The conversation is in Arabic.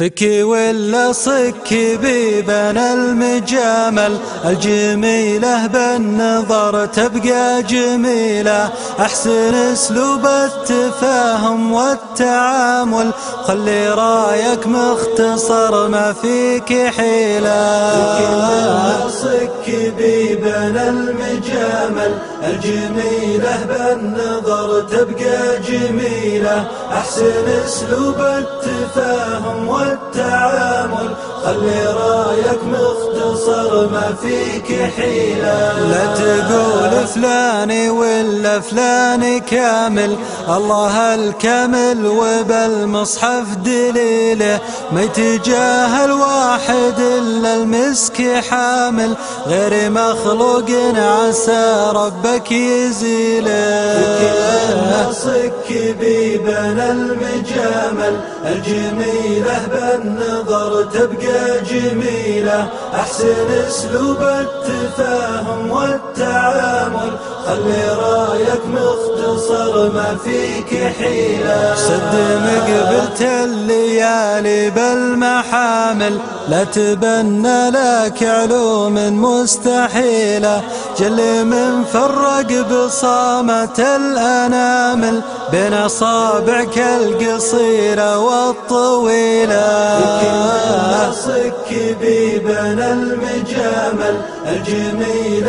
فكي ولا صكي بيبان المجامل الجميلة بالنظر تبقى جميلة. أحسن اسلوب التفاهم والتعامل، خلي رايك مختصر ما فيك حيلة. فكي ولا صكي بيبان المجامل الجميلة بالنظر تبقى جميلة. أحسن اسلوب التفاهم والتعامل، خلي رايك مختصر ما فيك حيلة. لا تقول فلاني ولا فلاني كامل، الله الكامل وبالمصحف دليله. ما يتجاهل واحد إلا المسك حامل، غير مخلوق عسى ربك يزيله. فكي صك بيبان المجامل الجميلة بالنظر تبقى جميلة. أحسن اسلوب التفاهم والتعامل، خلي رايك مختصر ما فيك حيلة. سد مقبلة الليالي بالمحامل، لا تبنى لك علوم مستحيلة. جل من فرق بصامة الأنامل بين أصابعك القصيرة والطويلة. فكي صك بيبان المجامل الجميلة